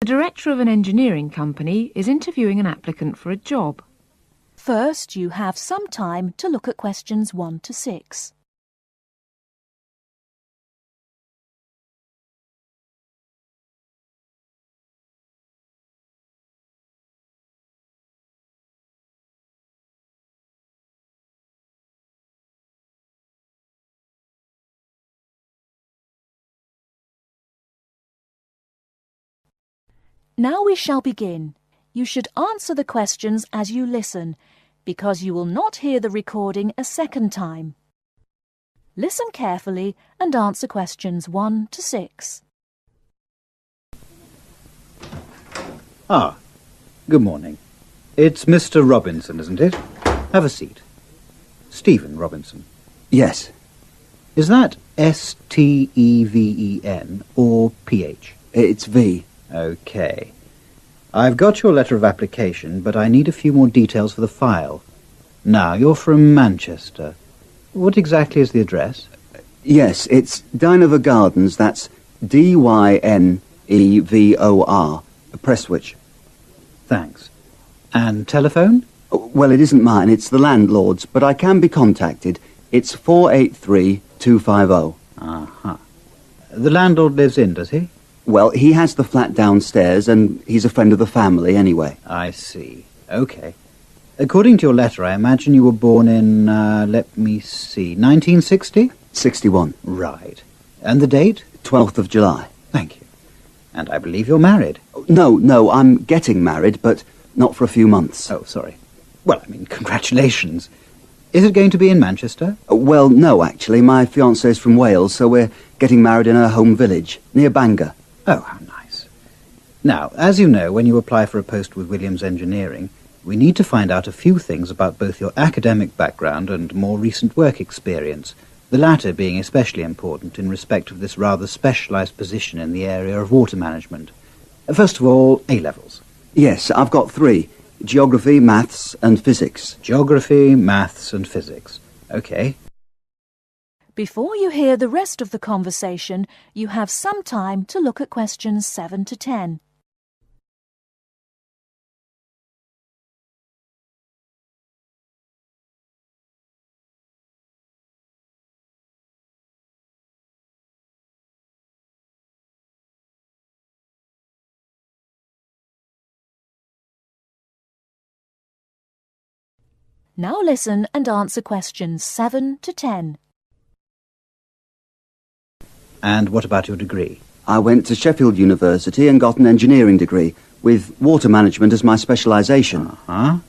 director of an engineering company is interviewing an applicant for a job. First, you have some time to look at questions 1 to 6. Now we shall begin. You should answer the questions as you listen, because you will not hear the recording a second time. Listen carefully and answer questions 1 to 6. Good morning. It's Mr. Robinson, isn't it? Have a seat. Stephen Robinson. Yes. Is that S-T-E-V-E-N or P-H? It's V. OK. I've got your letter of application, but I need a few more details for the file. Now, you're from Manchester. What exactly is the address? Yes, it's Dynevor Gardens. That's D-Y-N-E-V-O-R. Prestwich. Thanks. And telephone? Well, it isn't mine, it's the landlord's, but I can be contacted. It's 483-250. Uh-huh. The landlord lives in, does he? Well, he has the flat downstairs, and he's a friend of the family anyway. I see. OK. According to your letter, I imagine you were born in, let me see, 1960? 61. Right. And the date? 12th of July. Thank you. And I believe you're married. No, I'm getting married, but not for a few months. Oh, sorry. Well, I mean, congratulations. Is it going to be in Manchester? Well, no, actually. My fiancée's from Wales, so we're getting married in her home village, near Bangor. Oh, how nice. Now, as you know, when you apply for a post with Williams Engineering, we need to find out a few things about both your academic background and more recent work experience, the latter being especially important in respect of this rather specialised position in the area of water management. First of all, A-levels. Yes, I've got 3. Geography, maths and physics. Geography, maths and physics. OK. Before you hear the rest of the conversation, you have some time to look at questions 7 to 10. Now listen and answer questions 7 to 10. And what about your degree? I went to Sheffield University and got an engineering degree, with water management as my specialisation. Uh-huh.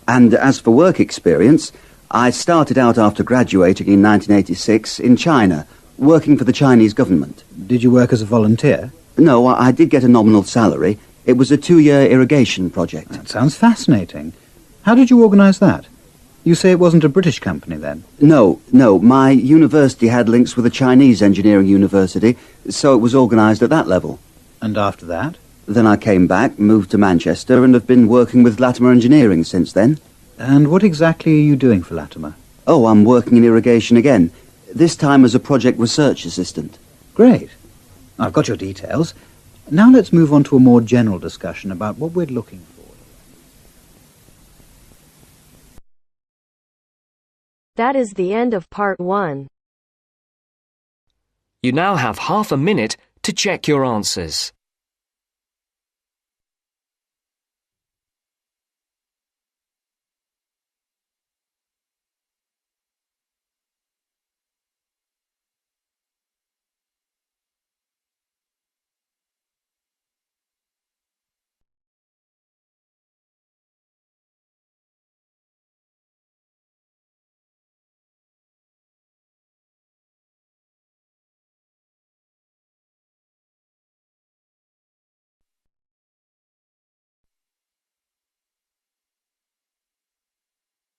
And as for work experience, I started out after graduating in 1986 in China, working for the Chinese government. Did you work as a volunteer? No, I did get a nominal salary. It was a 2-year irrigation project. That sounds fascinating. How did you organise that? You say it wasn't a British company, then? No. My university had links with a Chinese engineering university, so it was organised at that level. And after that? Then I came back, moved to Manchester, and have been working with Latimer Engineering since then. And what exactly are you doing for Latimer? Oh, I'm working in irrigation again, this time as a project research assistant. Great. I've got your details. Now let's move on to a more general discussion about what we're looking for. That is the end of part 1. You now have half a minute to check your answers.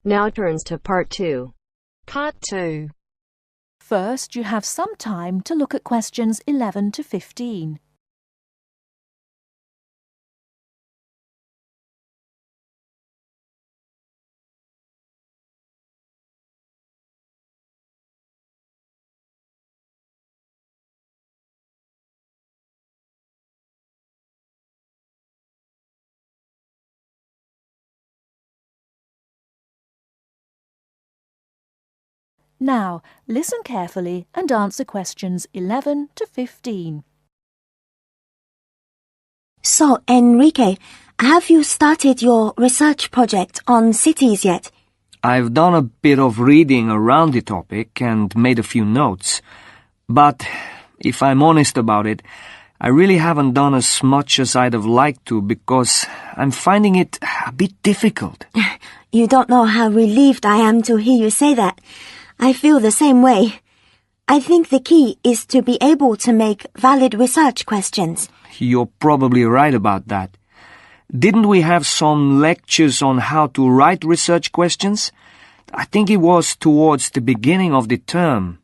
Now turns to part 2. Part 2. First, you have some time to look at questions 11 to 15. Now, listen carefully and answer questions 11 to 15. So, Enrique, have you started your research project on cities yet? I've done a bit of reading around the topic and made a few notes. But, if I'm honest about it, I really haven't done as much as I'd have liked to because I'm finding it a bit difficult. You don't know how relieved I am to hear you say that. I feel the same way. I think the key is to be able to make valid research questions. You're probably right about that. Didn't we have some lectures on how to write research questions? I think it was towards the beginning of the term.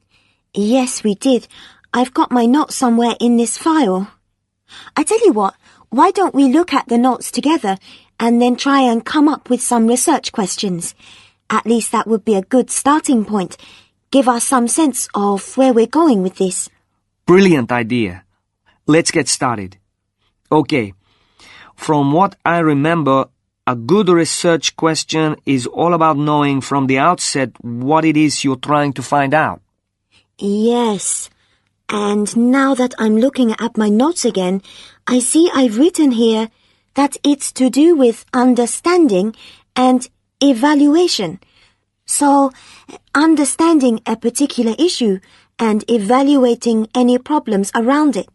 Yes, we did. I've got my notes somewhere in this file. I tell you what, why don't we look at the notes together and then try and come up with some research questions? At least that would be a good starting point. Give us some sense of where we're going with this. Brilliant idea. Let's get started. Okay. From what I remember, a good research question is all about knowing from the outset what it is you're trying to find out. Yes. And now that I'm looking at my notes again, I see I've written here that it's to do with understanding and evaluation. So, understanding a particular issue and evaluating any problems around it.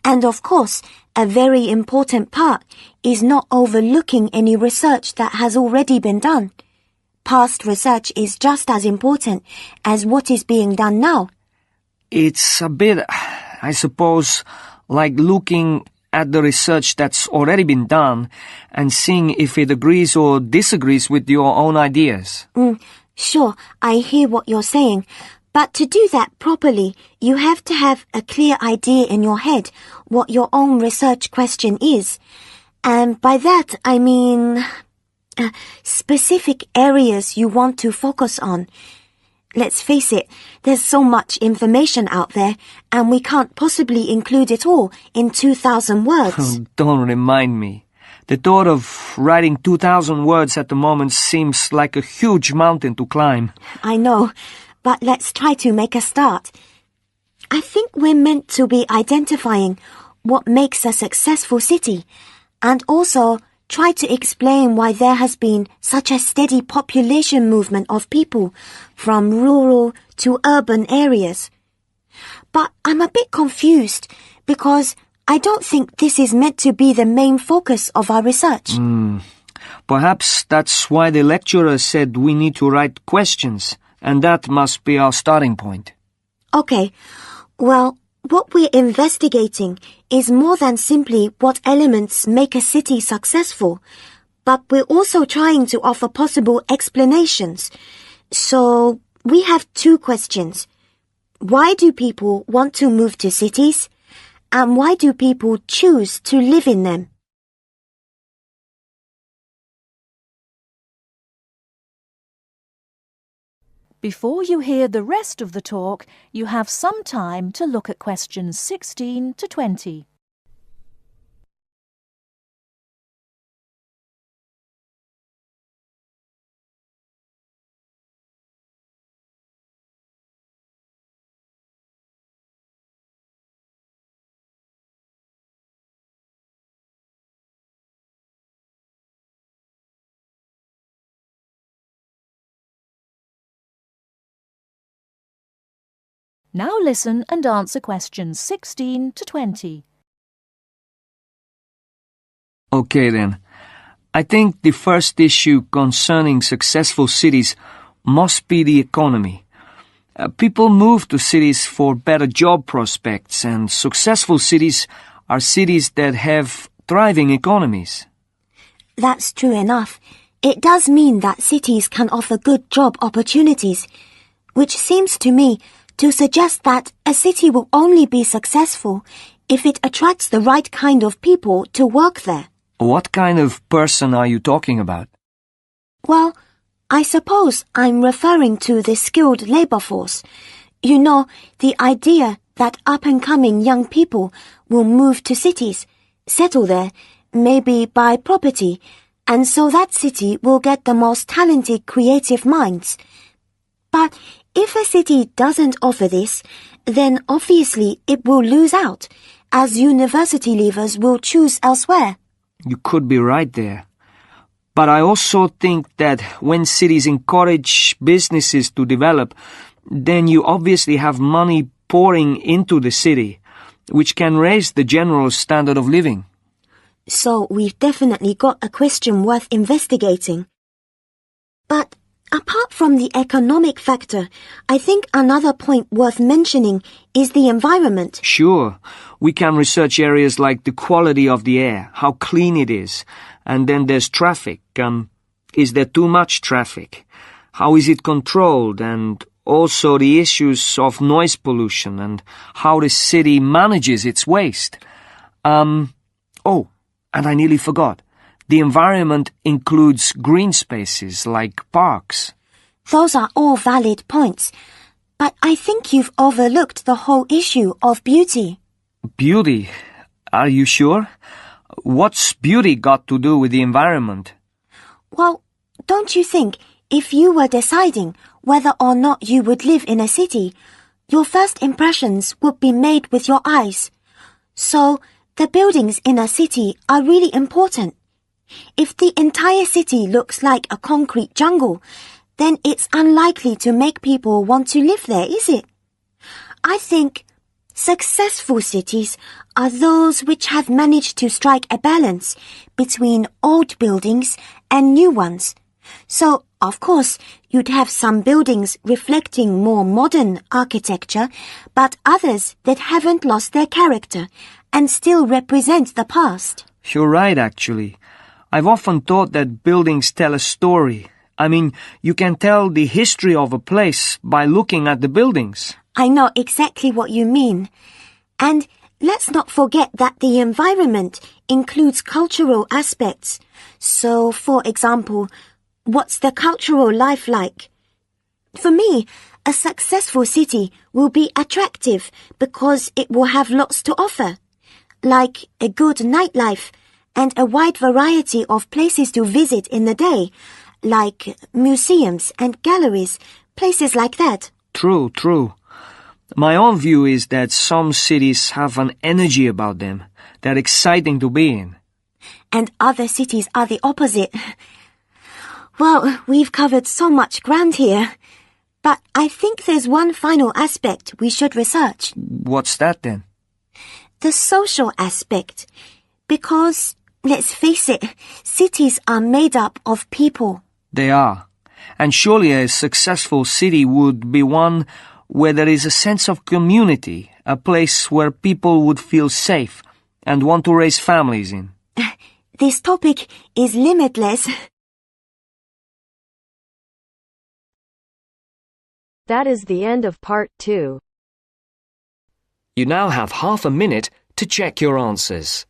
And of course, a very important part is not overlooking any research that has already been done. Past research is just as important as what is being done now. It's a bit, I suppose, like looking at the research that's already been done and seeing if it agrees or disagrees with your own ideas. Sure, I hear what you're saying. But to do that properly, you have to have a clear idea in your head what your own research question is. And by that, I mean specific areas you want to focus on. Let's face it, there's so much information out there, and we can't possibly include it all in 2,000 words. Don't remind me. The thought of writing 2,000 words at the moment seems like a huge mountain to climb. I know, but let's try to make a start. I think we're meant to be identifying what makes a successful city, and also try to explain why there has been such a steady population movement of people from rural to urban areas. But I'm a bit confused because I don't think this is meant to be the main focus of our research. Perhaps that's why the lecturer said we need to write questions, and that must be our starting point. Okay, well, what we're investigating is more than simply what elements make a city successful, but we're also trying to offer possible explanations. So, we have two questions. Why do people want to move to cities? And why do people choose to live in them? Before you hear the rest of the talk, you have some time to look at questions 16 to 20. Now listen and answer questions 16 to 20. Okay then. I think the first issue concerning successful cities must be the economy. People move to cities for better job prospects, and successful cities are cities that have thriving economies. That's true enough. It does mean that cities can offer good job opportunities, which seems to me to suggest that a city will only be successful if it attracts the right kind of people to work there. What kind of person are you talking about? Well, I suppose I'm referring to the skilled labor force. You know, the idea that up-and-coming young people will move to cities, settle there, maybe buy property, and so that city will get the most talented creative minds. But If a city doesn't offer this, then obviously it will lose out, as university leavers will choose elsewhere. You could be right there. But I also think that when cities encourage businesses to develop, then you obviously have money pouring into the city, which can raise the general standard of living. So we've definitely got a question worth investigating. But apart from the economic factor, I think another point worth mentioning is the environment. Sure, we can research areas like the quality of the air, how clean it is, and then there's traffic. Is there too much traffic? How is it controlled? And also the issues of noise pollution and how the city manages its waste. Oh, and I nearly forgot. The environment includes green spaces like parks. Those are all valid points, but I think you've overlooked the whole issue of beauty. Beauty? Are you sure? What's beauty got to do with the environment? Well, don't you think if you were deciding whether or not you would live in a city, your first impressions would be made with your eyes? So, the buildings in a city are really important. If the entire city looks like a concrete jungle, then it's unlikely to make people want to live there, is it? I think successful cities are those which have managed to strike a balance between old buildings and new ones. So, of course, you'd have some buildings reflecting more modern architecture, but others that haven't lost their character and still represent the past. You're right, actually. I've often thought that buildings tell a story. I mean, you can tell the history of a place by looking at the buildings. I know exactly what you mean. And let's not forget that the environment includes cultural aspects. So, for example, what's the cultural life like? For me, a successful city will be attractive because it will have lots to offer, like a good nightlife and a wide variety of places to visit in the day, like museums and galleries, places like that. True, true. My own view is that some cities have an energy about them that exciting to be in. And other cities are the opposite. Well, we've covered so much ground here. But I think there's one final aspect we should research. What's that then? The social aspect. Because, let's face it, cities are made up of people. They are. And surely a successful city would be one where there is a sense of community, a place where people would feel safe and want to raise families in. This topic is limitless. That is the end of part 2. You now have half a minute to check your answers.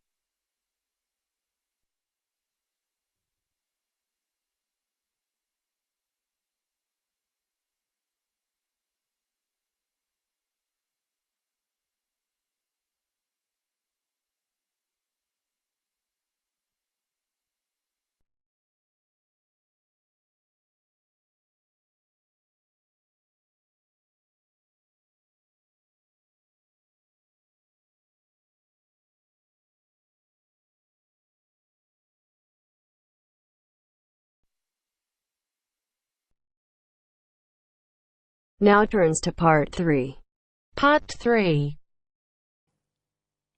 Now turns to part 3. Part 3.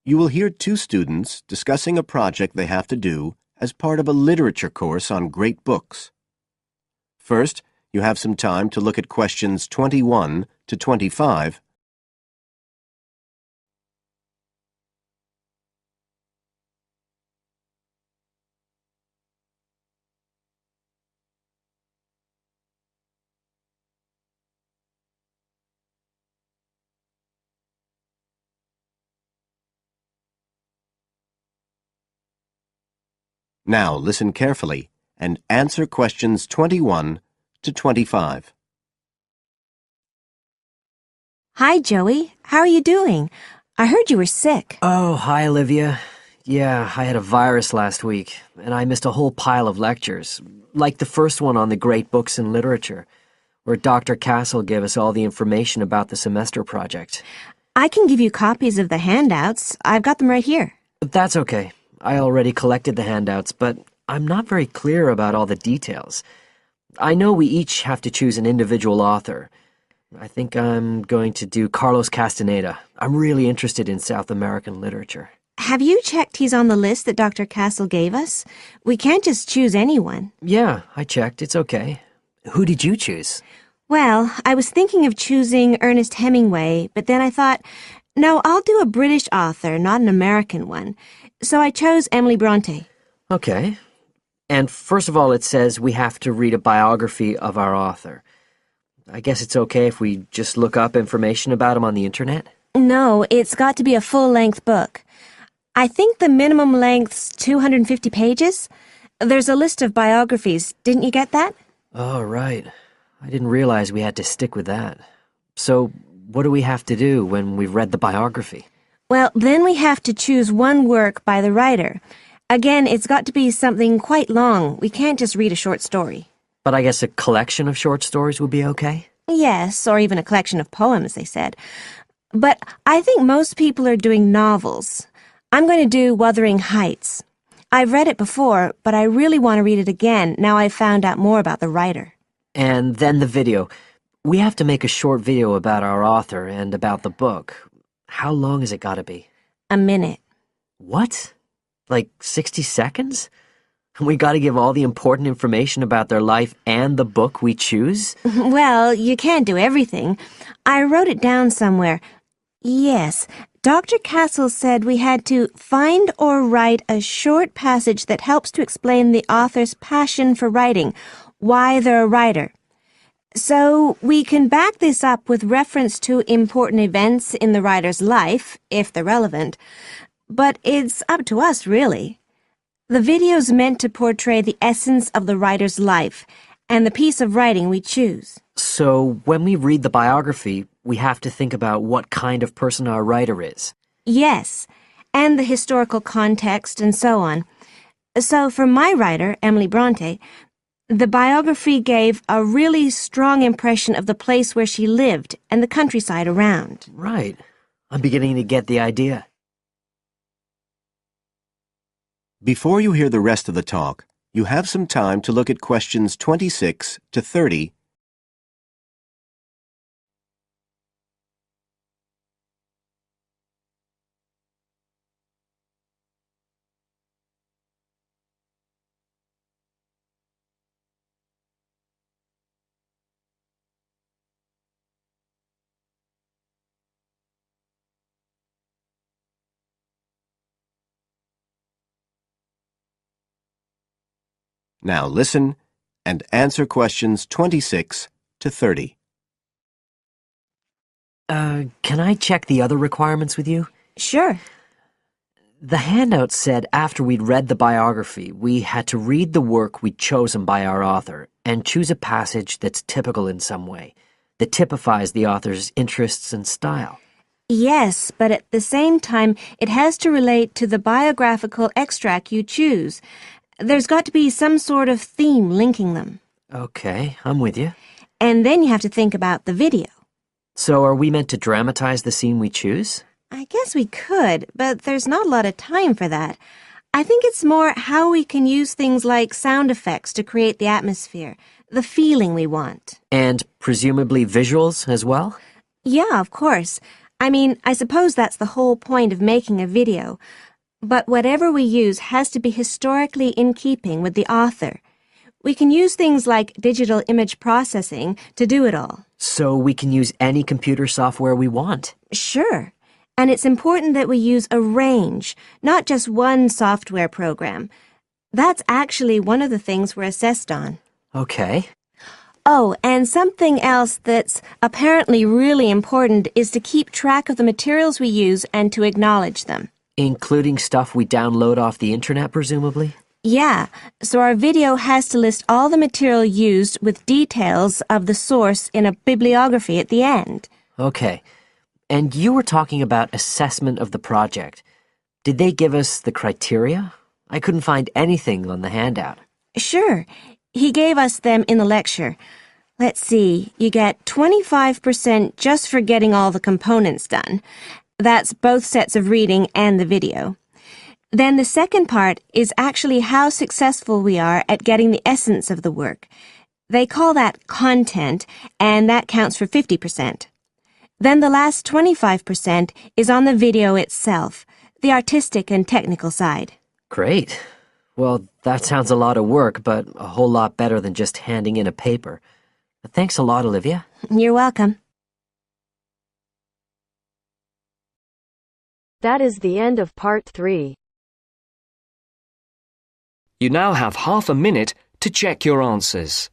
You will hear two students discussing a project they have to do as part of a literature course on great books. First, you have some time to look at questions 21 to 25. Now listen carefully and answer questions 21 to 25. Hi, Joey. How are you doing? I heard you were sick. Oh, hi, Olivia. Yeah, I had a virus last week, and I missed a whole pile of lectures, like the first one on the great books in literature. where Dr. Castle gave us all the information about the semester project. I can give you copies of the handouts. I've got them right here. That's okay. I already collected the handouts, but I'm not very clear about all the details. I know we each have to choose an individual author. I think I'm going to do Carlos Castaneda. I'm really interested in South American literature. Have you checked he's on the list that Dr. Castle gave us? We can't just choose anyone. Yeah, I checked. It's okay. Who did you choose? Well, I was thinking of choosing Ernest Hemingway, but then I thought, no, I'll do a British author, not an American one. So I chose Emily Bronte. Okay. And first of all, it says we have to read a biography of our author. I guess it's okay if we just look up information about him on the internet? No, it's got to be a full-length book. I think the minimum length's 250 pages. There's a list of biographies. Didn't you get that? Oh, right. I didn't realize we had to stick with that. So, what do we have to do when we've read the biography? Well, then we have to choose one work by the writer. Again, it's got to be something quite long. We can't just read a short story. But I guess a collection of short stories would be okay? Yes, or even a collection of poems, they said. But I think most people are doing novels. I'm going to do Wuthering Heights. I've read it before, but I really want to read it again now I've found out more about the writer. And then the video. We have to make a short video about our author and about the book. How long has it got to be? A minute. What? Like 60 seconds? We got to give all the important information about their life and the book we choose? Well, you can't do everything. I wrote it down somewhere. Yes, Dr. Castle said we had to find or write a short passage that helps to explain the author's passion for writing, why they're a writer. So we can back this up with reference to important events in the writer's life, if they're relevant. But it's up to us, really. The video's meant to portray the essence of the writer's life and the piece of writing we choose. So when we read the biography, we have to think about what kind of person our writer is. Yes, and the historical context and so on. So for my writer, Emily Bronte, the biography gave a really strong impression of the place where she lived and the countryside around. Right. I'm beginning to get the idea. Before you hear the rest of the talk, you have some time to look at questions 26 to 30. Now listen and answer questions 26 to 30. Can I check the other requirements with you? Sure. The handout said after we'd read the biography, we had to read the work we'd chosen by our author and choose a passage that's typical in some way, that typifies the author's interests and style. Yes, but at the same time, it has to relate to the biographical extract you choose. There's got to be some sort of theme linking them. Okay, I'm with you. And then you have to think about the video. So are we meant to dramatize the scene we choose? I guess we could, but there's not a lot of time for that. I think it's more how we can use things like sound effects to create the atmosphere, the feeling we want. And presumably visuals as well? Yeah, of course. I mean, I suppose that's the whole point of making a video. But whatever we use has to be historically in keeping with the author. We can use things like digital image processing to do it all. So we can use any computer software we want? Sure. And it's important that we use a range, not just one software program. That's actually one of the things we're assessed on. Okay. Oh, and something else that's apparently really important is to keep track of the materials we use and to acknowledge them. Including stuff we download off the internet, presumably? Yeah, so our video has to list all the material used with details of the source in a bibliography at the end. Okay. And you were talking about assessment of the project. Did they give us the criteria? I couldn't find anything on the handout. Sure. He gave us them in the lecture. Let's see, you get 25% just for getting all the components done. That's both sets of reading and the video. Then the second part is actually how successful we are at getting the essence of the work. They call that content, and that counts for 50%. Then the last 25% is on the video itself, the artistic and technical side. Great. Well, that sounds a lot of work, but a whole lot better than just handing in a paper. Thanks a lot, Olivia. You're welcome. That is the end of part 3. You now have half a minute to check your answers.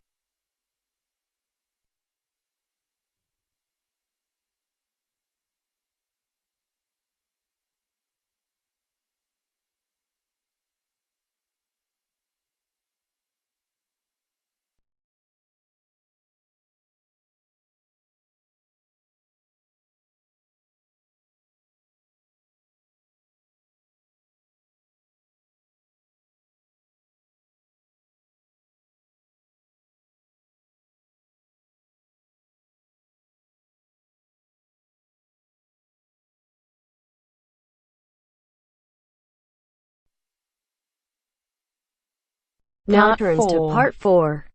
Now turns to part 4.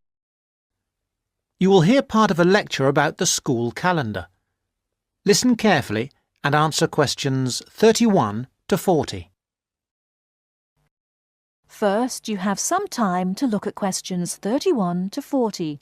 You will hear part of a lecture about the school calendar. Listen carefully and answer questions 31 to 40. First, you have some time to look at questions 31 to 40.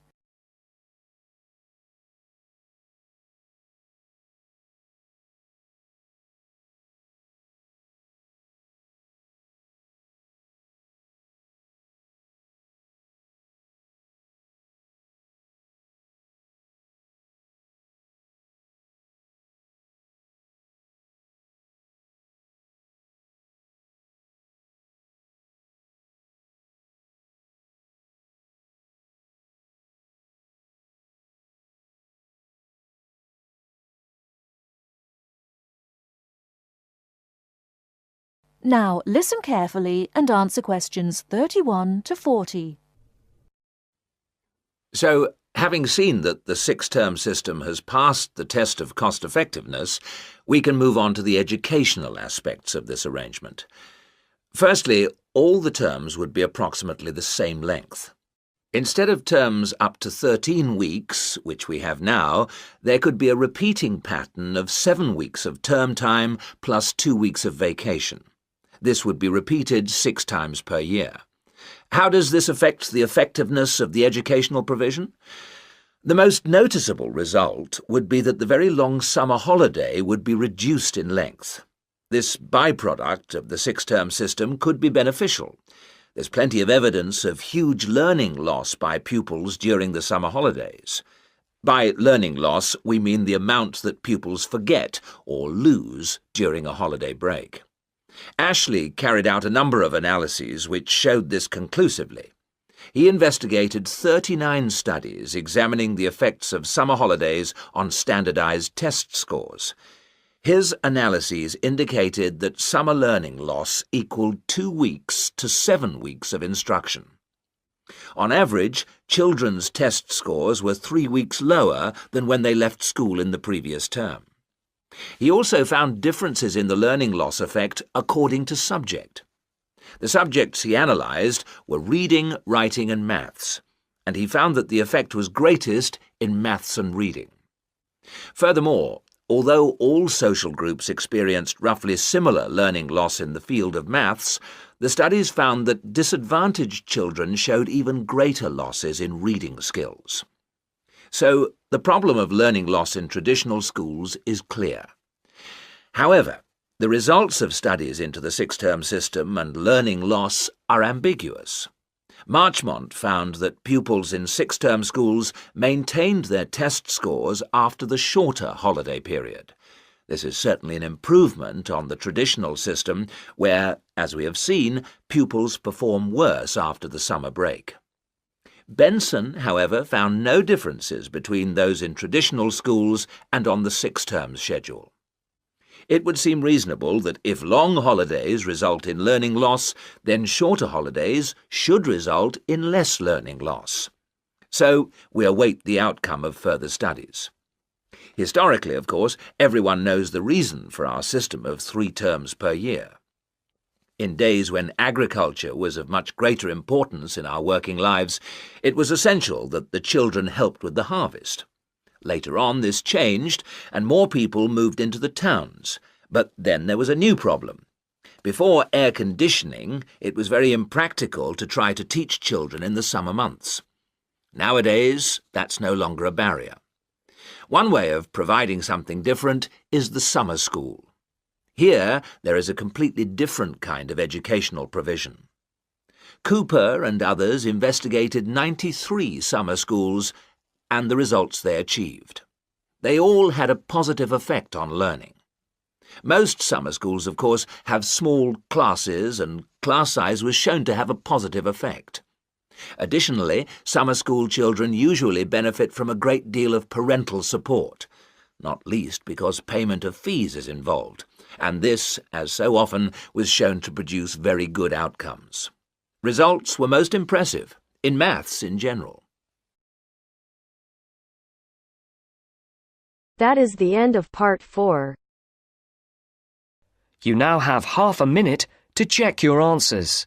Now, listen carefully and answer questions 31 to 40. So, having seen that the six-term system has passed the test of cost-effectiveness, we can move on to the educational aspects of this arrangement. Firstly, all the terms would be approximately the same length. Instead of terms up to 13 weeks, which we have now, there could be a repeating pattern of 7 weeks of term time plus 2 weeks of vacation. This would be repeated 6 times per year. How does this affect the effectiveness of the educational provision? The most noticeable result would be that the very long summer holiday would be reduced in length. This byproduct of the six-term system could be beneficial. There's plenty of evidence of huge learning loss by pupils during the summer holidays. By learning loss, we mean the amount that pupils forget or lose during a holiday break. Ashley carried out a number of analyses which showed this conclusively. He investigated 39 studies examining the effects of summer holidays on standardized test scores. His analyses indicated that summer learning loss equaled 2 weeks to 7 weeks of instruction. On average, children's test scores were 3 weeks lower than when they left school in the previous term. He also found differences in the learning loss effect according to subject. The subjects he analysed were reading, writing and maths, and he found that the effect was greatest in maths and reading. Furthermore, although all social groups experienced roughly similar learning loss in the field of maths, the studies found that disadvantaged children showed even greater losses in reading skills. So, the problem of learning loss in traditional schools is clear. However, the results of studies into the six-term system and learning loss are ambiguous. Marchmont found that pupils in six-term schools maintained their test scores after the shorter holiday period. This is certainly an improvement on the traditional system where, as we have seen, pupils perform worse after the summer break. Benson, however, found no differences between those in traditional schools and on the six-term schedule. It would seem reasonable that if long holidays result in learning loss, then shorter holidays should result in less learning loss. So we await the outcome of further studies. Historically, of course, everyone knows the reason for our system of 3 terms per year. In days when agriculture was of much greater importance in our working lives, it was essential that the children helped with the harvest. Later on, this changed, and more people moved into the towns. But then there was a new problem. Before air conditioning, it was very impractical to try to teach children in the summer months. Nowadays, that's no longer a barrier. One way of providing something different is the summer school. Here, there is a completely different kind of educational provision. Cooper and others investigated 93 summer schools and the results they achieved. They all had a positive effect on learning. Most summer schools, of course, have small classes, and class size was shown to have a positive effect. Additionally, summer school children usually benefit from a great deal of parental support, not least because payment of fees is involved, and this, as so often, was shown to produce very good outcomes. Results were most impressive, in maths in general. That is the end of part 4. You now have half a minute to check your answers.